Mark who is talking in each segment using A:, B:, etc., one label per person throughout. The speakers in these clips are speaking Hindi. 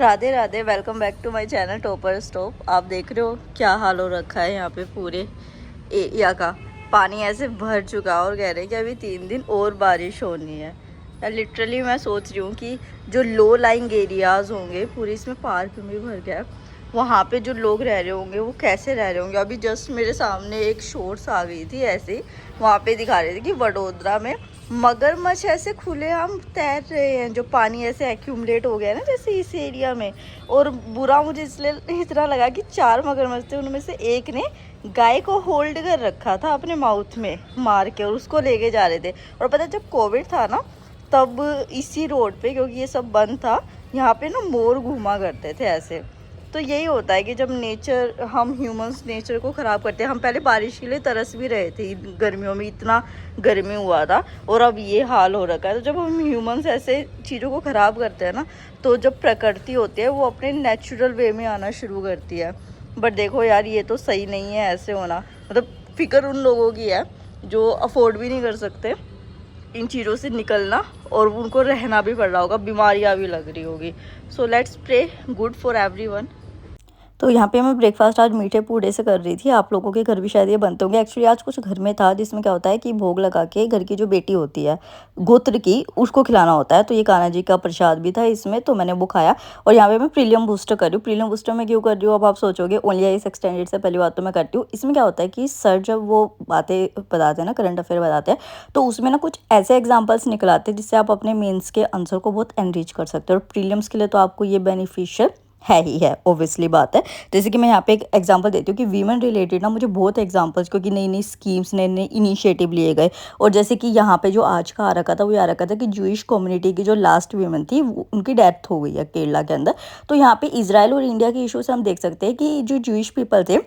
A: Radhe Radhe, welcome back to my channel Topper Stop. आप देख रहे हो क्या हाल हो रखा है यहाँ पे पूरे एरिया का। पानी ऐसे भर चुका है और कह रहे हैं कि अभी 3 दिन और बारिश होनी है। लिटरली मैं सोच रही हूँ कि जो लो लाइंग एरियाज़ होंगे पूरे, इसमें पार्क में भर गया है, वहाँ पे जो लोग रह रहे होंगे वो कैसे रह रहे होंगे। अभी जस्ट मेरे सामने एक शॉर्ट्स आ गई थी ऐसे, वहाँ पे दिखा रहे थे कि वडोदरा में मगरमच्छ ऐसे खुलेआम तैर रहे हैं, जो पानी ऐसे एक्यूमुलेट हो गया है ना जैसे इस एरिया में। और बुरा मुझे इसलिए इतना लगा कि 4 मगरमच्छ थे, उनमें से एक ने गाय को होल्ड कर रखा था अपने माउथ में मार के और उसको लेके जा रहे थे। और पता जब कोविड था ना, तब इसी रोड पे, क्योंकि ये सब बंद था, यहाँ पे ना मोर घूमा करते थे ऐसे। तो यही होता है कि जब नेचर, हम ह्यूमंस नेचर को ख़राब करते हैं। हम पहले बारिश के लिए तरस भी रहे थे, गर्मियों में इतना गर्मी हुआ था और अब ये हाल हो रखा है। तो जब हम ह्यूमंस ऐसे चीज़ों को ख़राब करते हैं ना, तो जब प्रकृति होती है वो अपने नेचुरल वे में आना शुरू करती है। बट देखो यार, ये तो सही नहीं है ऐसे होना। मतलब फ़िक्र उन लोगों की है जो अफोर्ड भी नहीं कर सकते इन चीज़ों से निकलना, और उनको रहना भी पड़ रहा होगा, बीमारियाँ भी लग रही होगी। So let's pray good for everyone. तो यहाँ पे मैं ब्रेकफास्ट आज मीठे पूड़े से कर रही थी। आप लोगों के घर भी शायद ये बनते होंगे। एक्चुअली आज कुछ घर में था जिसमें क्या होता है कि भोग लगा के घर की जो बेटी होती है गोत्र की, उसको खिलाना होता है। तो ये कान्हा जी का प्रसाद भी था इसमें, तो मैंने वो खाया। और यहाँ पे मैं प्रीलियम बूस्टर कर रही हूँ। प्रीलियम बूस्टर मैं क्यों कर रही हूँ अब आप सोचोगे, ओनली आईएएस एक्सटेंडेड से पहली बात तो मैं करती हूँ। इसमें क्या होता है कि सर जब वो बातें बताते हैं ना, करंट अफेयर बताते हैं, तो उसमें ना कुछ ऐसे एग्जाम्पल्स निकलाते हैं जिससे आप अपने मेन्स के आंसर को बहुत एनरिच कर सकते हो। और प्रीलियम्स के लिए तो आपको ये बेनिफिशियल है ही है, ऑब्वियसली बात है। जैसे कि मैं यहाँ पे एक एग्जांपल देती हूँ कि वीमेन रिलेटेड ना मुझे बहुत एग्जांपल्स, क्योंकि नई नई स्कीम्स, नए नए इनिशिएटिव लिए गए। और जैसे कि यहाँ पे जो आज का आ रखा था, वो ये आ रखा था कि जूइश कम्युनिटी की जो लास्ट वीमेन थी उनकी डेथ हो गई है केरला के अंदर। तो यहाँ पे इजराइल और इंडिया के इशू से हम देख सकते हैं कि जो जूइश पीपल थे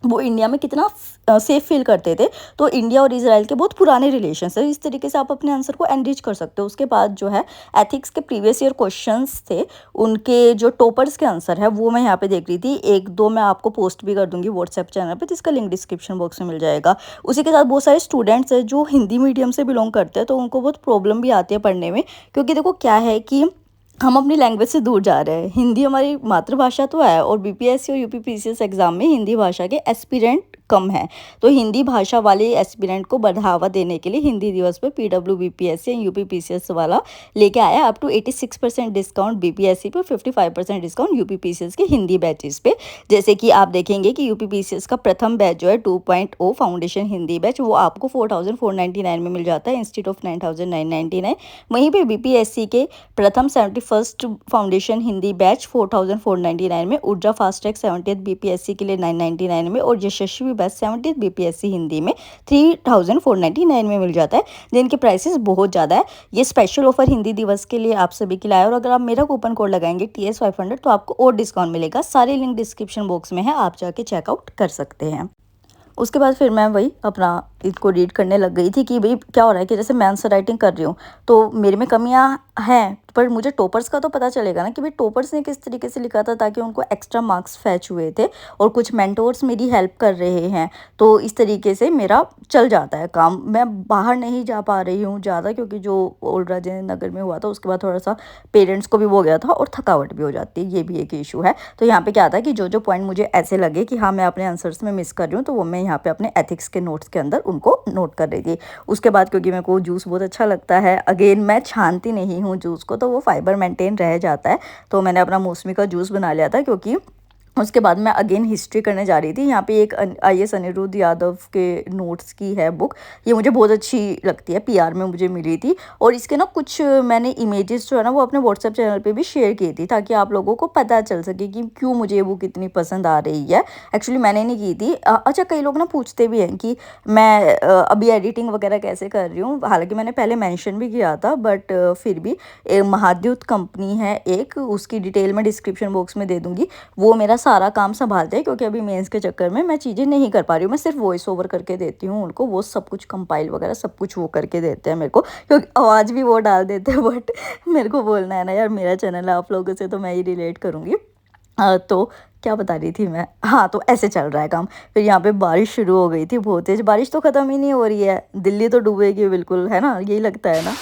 A: वो इंडिया में कितना सेफ फील करते थे। तो इंडिया और इजराइल के बहुत पुराने रिलेशंस है। इस तरीके से आप अपने आंसर को एनरिच कर सकते हो। उसके बाद जो है एथिक्स के प्रीवियस ईयर क्वेश्चंस थे, उनके जो टॉपर्स के आंसर है वो मैं यहाँ पे देख रही थी। 1-2 मैं आपको पोस्ट भी कर दूंगी व्हाट्सएप चैनल पे, जिसका लिंक डिस्क्रिप्शन बॉक्स में मिल जाएगा। उसी के साथ बहुत सारे स्टूडेंट्स हैं जो हिंदी मीडियम से बिलोंग करते हैं, तो उनको बहुत प्रॉब्लम भी आती है पढ़ने में। क्योंकि देखो क्या है कि हम अपनी लैंग्वेज से दूर जा रहे हैं। हिंदी हमारी मातृभाषा तो है, और बीपीएससी और यूपीपीसीएस एग्जाम में हिंदी भाषा के एस्पिरेंट कम है। तो हिंदी भाषा वाले एस्पिरेंट को बढ़ावा देने के लिए हिंदी दिवस पे पीडब्ल्यूबीपीएससी एंड यूपीपीसीएस वाला लेके आया अप टू 86% डिस्काउंट बीपीएससी पे, 55% डिस्काउंट यूपीपीसीएस के हिंदी बैचेस पे। जैसे कि आप देखेंगे कि यूपीपीसीएस का प्रथम बैच जो है 2.0 फाउंडेशन हिंदी बैच, वो आपको 4499 में मिल जाता है इंस्टीट्यूट ऑफ 9999। वहीं पे बीपीएससी के प्रथम 71st फाउंडेशन हिंदी बैच 4499 में, ऊर्जा फास्ट ट्रैक 70th बीपीएससी के लिए 999 में, और यशस्वी बैच 70th बीपीएससी हिंदी में 3499 में मिल जाता है, जिनके प्राइसेस बहुत ज़्यादा है। ये स्पेशल ऑफर हिंदी दिवस के लिए आप सभी के लिए, और अगर आप मेरा कूपन कोड लगाएंगे TS500 तो आपको और डिस्काउंट मिलेगा। सारे लिंक डिस्क्रिप्शन बॉक्स में है, आप जाके चेकआउट कर सकते हैं। उसके बाद फिर मैं वही अपना इसको रीड करने लग गई थी कि भाई क्या हो रहा है कि जैसे मैं आंसर राइटिंग कर रही हूँ तो मेरे में कमियां हैं, पर मुझे टॉपर्स का तो पता चलेगा ना कि भाई टॉपर्स ने किस तरीके से लिखा था ताकि उनको एक्स्ट्रा मार्क्स फैच हुए थे, और कुछ मेंटोर्स मेरी हेल्प कर रहे हैं। तो इस तरीके से मेरा चल जाता है काम। मैं बाहर नहीं जा पा रही हूँ ज़्यादा, क्योंकि जो ओल्ड राजेंद्र नगर में हुआ था उसके बाद थोड़ा सा पेरेंट्स को भी हो गया था और थकावट भी हो जाती है, ये भी एक इशू है। तो यहाँ पे क्या था कि जो जो पॉइंट मुझे ऐसे लगे कि हाँ मैं अपने आंसर्स में मिस कर रही हूँ, तो वो मैं यहाँ पे अपने एथिक्स के नोट्स के अंदर उनको नोट कर रही थी। उसके बाद क्योंकि मेरे को जूस बहुत अच्छा लगता है, अगेन मैं छानती नहीं हूँ जूस को, तो वो फाइबर मेंटेन रह जाता है। तो मैंने अपना मौसमी का जूस बना लिया था। क्योंकि उसके बाद मैं अगेन हिस्ट्री करने जा रही थी। यहाँ पे एक आईएएस अनिरुद्ध यादव के नोट्स की है बुक, ये मुझे बहुत अच्छी लगती है, पीआर में मुझे मिली थी। और इसके ना कुछ मैंने इमेजेस जो है ना वो अपने व्हाट्सएप चैनल पे भी शेयर की थी, ताकि आप लोगों को पता चल सके कि क्यों मुझे ये बुक इतनी पसंद आ रही है। एक्चुअली मैंने नहीं की थी। अच्छा, कई लोग ना पूछते भी हैं कि मैं अभी एडिटिंग वगैरह कैसे कर रही हूँ। हालाँकि मैंने पहले मैंशन भी किया था, बट फिर भी महाद्युत कंपनी है एक, उसकी डिटेल मैं डिस्क्रिप्शन बॉक्स में दे दूँगी। वो मेरा सारा काम संभालते हैं, क्योंकि अभी मेंस के चक्कर में मैं चीज़ें नहीं कर पा रही हूँ। मैं सिर्फ वॉइस ओवर करके देती हूँ उनको, वो सब कुछ कंपाइल वगैरह सब कुछ वो करके देते हैं मेरे को, क्योंकि आवाज़ भी वो डाल देते हैं। बट मेरे को बोलना है ना यार, मेरा चैनल है, आप लोगों से तो मैं ही रिलेट करूँगी। तो क्या बता रही थी मैं, हाँ, तो ऐसे चल रहा है काम। फिर यहाँ पे बारिश शुरू हो गई थी बहुत तेज। बारिश तो ख़त्म ही नहीं हो रही है, दिल्ली तो डूबेगी बिल्कुल, है ना, यही लगता है ना।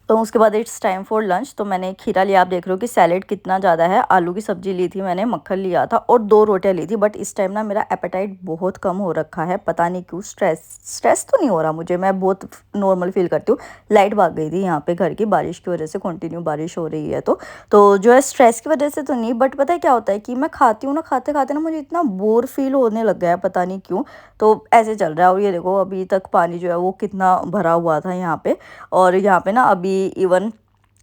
A: तो उसके बाद इट्स टाइम फॉर लंच। तो मैंने खीरा लिया, आप देख रहे हो कि सैलेड कितना ज़्यादा है, आलू की सब्जी ली थी मैंने, मक्खन लिया था और 2 रोटियां ली थी। बट इस टाइम ना मेरा एपेटाइट बहुत कम हो रखा है, पता नहीं क्यों। स्ट्रेस तो नहीं हो रहा मुझे, मैं बहुत नॉर्मल फील करती हूँ। लाइट भाग गई थी यहाँ पे घर की, बारिश की वजह से, कंटिन्यू बारिश हो रही है तो जो है स्ट्रेस की वजह से तो नहीं, बट पता है क्या होता है कि मैं खाती हूँ ना, खाते खाते ना मुझे इतना बोर फील होने लग गया है, पता नहीं क्यों। तो ऐसे चल रहा है। और ये देखो अभी तक पानी जो है वो कितना भरा हुआ था यहाँ पे। और यहाँ पे ना अभी इवन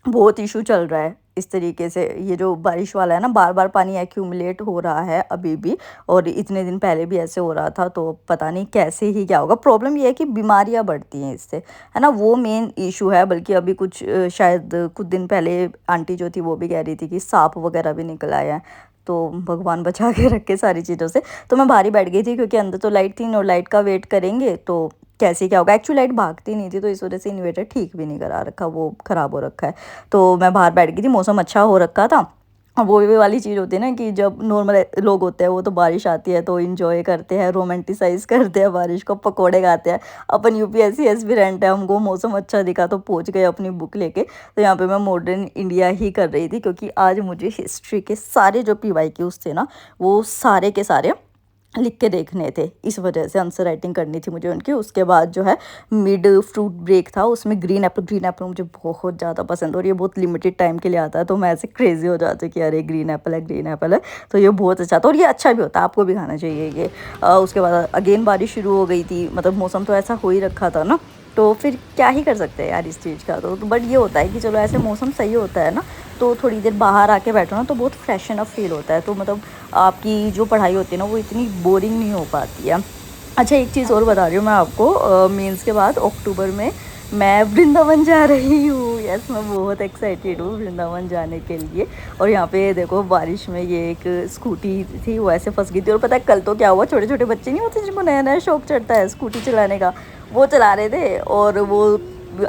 A: बहुत इशू चल रहा है इस तरीके से। ये जो बारिश वाला है ना, बार बार पानी एक्यूमुलेट हो रहा है अभी भी, और इतने दिन पहले भी ऐसे हो रहा था। तो पता नहीं कैसे ही क्या होगा। प्रॉब्लम ये है कि बीमारियां बढ़ती हैं इससे, है ना, वो मेन इशू है। बल्कि अभी कुछ शायद कुछ दिन पहले आंटी जो थी वो भी कह रही थी कि सांप वगैरह भी निकल आया है। तो भगवान बचा के रखे सारी चीज़ों से। तो मैं बाहर ही बैठ गई थी क्योंकि अंदर तो लाइट थी और लाइट का वेट करेंगे तो कैसे क्या होगा। एक्चुअली लाइट भागती नहीं थी तो इस वजह से इन्वर्टर ठीक भी नहीं करा रखा, वो ख़राब हो रखा है। तो मैं बाहर बैठ गई थी, मौसम अच्छा हो रखा था। और वो वाली चीज़ होती है ना कि जब नॉर्मल लोग होते हैं वो तो बारिश आती है तो इंजॉय करते हैं, रोमांटिसाइज करते हैं बारिश को, पकोड़े खाते हैं। अपन यूपीएससी एस्पिरेंट है, हमको मौसम अच्छा दिखा तो पहुंच गए अपनी बुक लेके। तो यहाँ पे मैं मॉडर्न इंडिया ही कर रही थी क्योंकि आज मुझे हिस्ट्री के सारे जो PYQs थे ना, वो सारे के सारे लिख के देखने थे। इस वजह से आंसर राइटिंग करनी थी मुझे उनकी। उसके बाद जो है मिड फ्रूट ब्रेक था, उसमें ग्रीन एप्पल मुझे बहुत ज़्यादा पसंद है और ये बहुत लिमिटेड टाइम के लिए आता है। तो मैं ऐसे क्रेजी हो जाती हूँ कि अरे ग्रीन एप्पल है, ग्रीन एप्पल है। तो ये बहुत अच्छा था और ये अच्छा भी होता है, आपको भी खाना चाहिए ये। उसके बाद अगेन बारिश शुरू हो गई थी, मतलब मौसम तो ऐसा हो ही रखा था ना, तो फिर क्या ही कर सकते हैं यार इस चीज़ का। तो बट ये होता है कि चलो ऐसे मौसम सही होता है ना, तो थोड़ी देर बाहर आके बैठो ना तो बहुत फ्रेश एंड फील होता है। तो मतलब आपकी जो पढ़ाई होती है ना वो इतनी बोरिंग नहीं हो पाती है। अच्छा एक चीज़ और बता रही हूँ मैं आपको, मेंस के बाद अक्टूबर में मैं वृंदावन जा रही हूँ। यस, मैं बहुत एक्साइटेड हूँ वृंदावन जाने के लिए। और यहाँ पे देखो बारिश में ये एक स्कूटी थी वो ऐसे फंस गई थी। और पता है कल तो क्या हुआ, छोटे छोटे बच्चे नहीं होते जिनको नया नया शौक चढ़ता है स्कूटी चलाने का, वो चला रहे थे और वो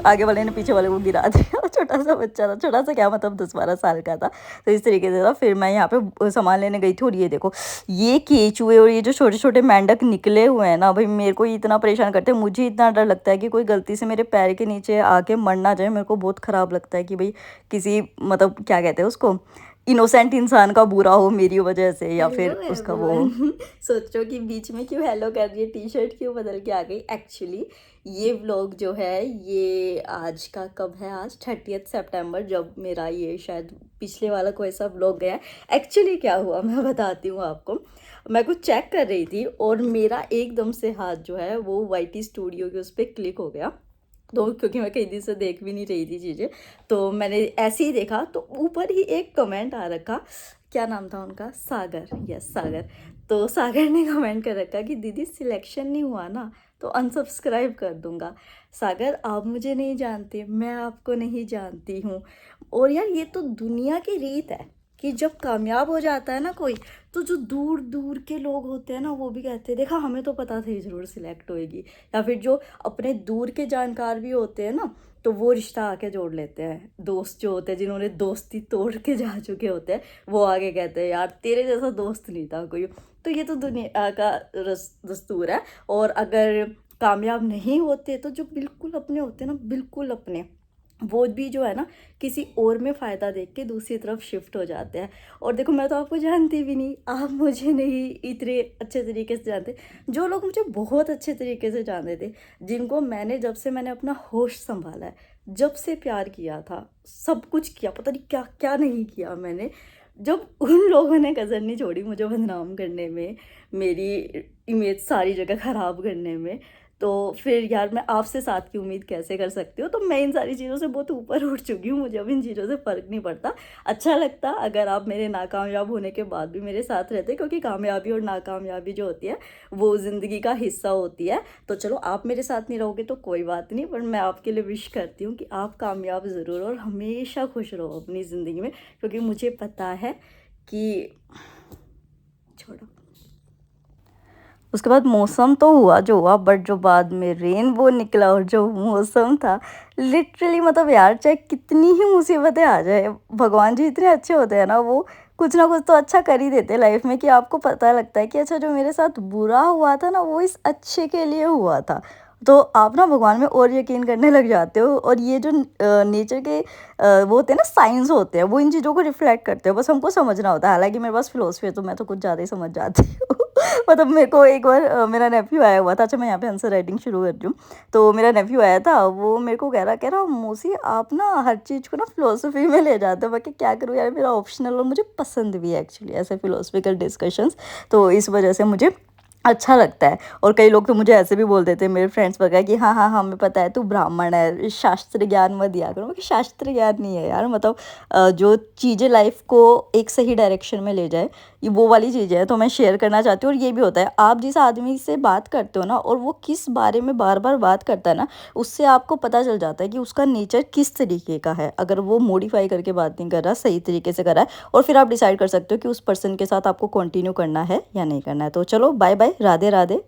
A: आगे वाले ने पीछे वाले को गिरा दिया। छोटा सा बच्चा था, छोटा सा क्या मतलब 10-12 साल का था। तो इस तरीके से था। फिर मैं यहाँ पे सामान लेने गई थी और ये देखो ये केचुए और ये जो छोटे छोटे मेंढक निकले हुए हैं ना भाई, मेरे को इतना परेशान करते हैं। मुझे इतना डर लगता है कि कोई गलती से मेरे पैर के नीचे आके मर ना जाए। मेरे को बहुत ख़राब लगता है कि भाई किसी मतलब क्या कहते हैं उसको, इनोसेंट इंसान का बुरा हो मेरी वजह से, या फिर
B: हेलो
A: उसका वो हो।
B: एवरीवन। सोचो कि बीच में क्यों हेलो कर रही है, टी शर्ट क्यों बदल के आ गई। एक्चुअली ये व्लॉग जो है ये आज का कब है, आज 30 सितंबर, जब मेरा ये शायद पिछले वाला कोई सा व्लॉग गया। एक्चुअली क्या हुआ मैं बताती हूँ आपको। मैं कुछ चेक कर रही थी और मेरा एकदम से हाथ जो है वो वाईटी स्टूडियो के उस पर क्लिक हो गया। तो क्योंकि मैं कई दिन से देख भी नहीं रही थी चीज़ें, तो मैंने ऐसे ही देखा तो ऊपर ही एक कमेंट आ रखा। क्या नाम था उनका, सागर, यस सागर। तो सागर ने कमेंट कर रखा कि दीदी सिलेक्शन नहीं हुआ ना तो अनसब्सक्राइब कर दूंगा। सागर आप मुझे नहीं जानते, मैं आपको नहीं जानती हूँ। और यार ये तो दुनिया की रीत है कि जब कामयाब हो जाता है ना कोई, तो जो दूर दूर के लोग होते हैं ना वो भी कहते हैं देखा हमें तो पता था ये ज़रूर सिलेक्ट होएगी। या फिर जो अपने दूर के जानकार भी होते हैं ना, तो वो रिश्ता आके जोड़ लेते हैं। दोस्त जो होते हैं जिन्होंने दोस्ती तोड़ के जा चुके होते हैं, वो आगे कहते हैं यार तेरे जैसा दोस्त नहीं था कोई। तो ये तो दुनिया का दस्तूर है। और अगर कामयाब नहीं होते तो जो बिल्कुल अपने होते हैं ना, बिल्कुल अपने, वो भी जो है ना किसी और में फ़ायदा देख के दूसरी तरफ शिफ्ट हो जाते हैं। और देखो मैं तो आपको जानती भी नहीं, आप मुझे नहीं इतने अच्छे तरीके से जानते। जो लोग मुझे बहुत अच्छे तरीके से जानते थे, जिनको मैंने जब से मैंने अपना होश संभाला है, जब से प्यार किया था, सब कुछ किया, पता नहीं क्या क्या नहीं किया मैंने, जब उन लोगों ने कसर नहीं छोड़ी मुझे बदनाम करने में, मेरी इमेज सारी जगह ख़राब करने में, तो फिर यार मैं आपसे साथ की उम्मीद कैसे कर सकती हूँ। तो मैं इन सारी चीज़ों से बहुत ऊपर उठ चुकी हूँ, मुझे अब इन चीज़ों से फ़र्क नहीं पड़ता। अच्छा लगता अगर आप मेरे नाकामयाब होने के बाद भी मेरे साथ रहते, क्योंकि कामयाबी और नाकामयाबी जो होती है वो ज़िंदगी का हिस्सा होती है। तो चलो आप मेरे साथ नहीं रहोगे तो कोई बात नहीं, पर मैं आपके लिए विश करती हूँ कि आप कामयाब ज़रूर और हमेशा खुश रहो अपनी ज़िंदगी में, क्योंकि मुझे पता है कि छोड़ो।
A: उसके बाद मौसम तो हुआ जो हुआ, बट जो बाद में रेनबो निकला और जो मौसम था, लिटरली मतलब यार चाहे कितनी ही मुसीबतें आ जाए, भगवान जी इतने अच्छे होते हैं ना, वो कुछ ना कुछ तो अच्छा कर ही देते हैं लाइफ में कि आपको पता लगता है कि अच्छा जो मेरे साथ बुरा हुआ था ना वो इस अच्छे के लिए हुआ था। तो आप ना भगवान में और यकीन करने लग जाते हो। और ये जो नेचर के वो होते हैं ना, साइंस होते हैं, वो इन चीज़ों को रिफ्लेक्ट करते हो, बस हमको समझना होता है। हालाँकि मेरे पास फिलॉसफी है तो मैं तो कुछ ज़्यादा ही समझ जाती हूँ। मतलब मेरे को एक बार मेरा नेफ्यू आया हुआ था। अच्छा, मैं यहाँ पे आंसर राइटिंग शुरू कर रही हूँ। तो मेरा नेफ्यू आया था, वो मेरे को कह रहा मौसी आप ना हर चीज़ को ना फिलॉसफी में ले जाते हो। मैं कि क्या करूँ यार, मेरा ऑप्शनल और मुझे पसंद भी है एक्चुअली ऐसे फिलोसफिकल डिस्कशंस। तो इस वजह से मुझे अच्छा लगता है। और कई लोग तो मुझे ऐसे भी बोल देते हैं, मेरे फ्रेंड्स वगैरह, कि हाँ हाँ हमें पता है तू ब्राह्मण है, शास्त्र ज्ञान मत दिया करो। मैं कि शास्त्र ज्ञान नहीं है यार, मतलब जो चीज़ें लाइफ को एक सही डायरेक्शन में ले जाए, ये वो वाली चीज़ें हैं, तो मैं शेयर करना चाहती हूँ। और ये भी होता है, आप जिस आदमी से बात करते हो ना, और वो किस बारे में बार बार बात करता है ना, उससे आपको पता चल जाता है कि उसका नेचर किस तरीके का है। अगर वो मॉडिफाई करके बात नहीं कर रहा, सही तरीके से कर रहा है, और फिर आप डिसाइड कर सकते हो कि उस पर्सन के साथ आपको कंटिन्यू करना है या नहीं करना है। तो चलो बाय बाय, राधे राधे।